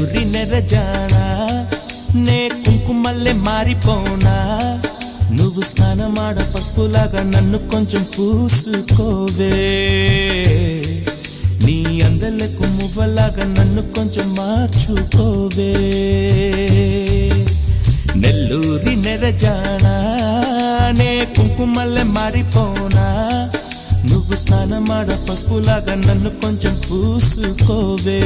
నెల్లూరి నెరజానా నే కుంకుమల్లే మారిపోనా నువ్వు స్నానమాడ పసుపులాగా నన్ను కొంచెం పూసుకోవే నీ అందలకు మువ్వలాగా నన్ను కొంచెం మార్చుకోవే నెల్లూరి నెరజానా నే కుంకుమల్లే మారిపోనా నువ్వు స్నానమాడ పసుపులాగా నన్ను కొంచెం పూసుకోవే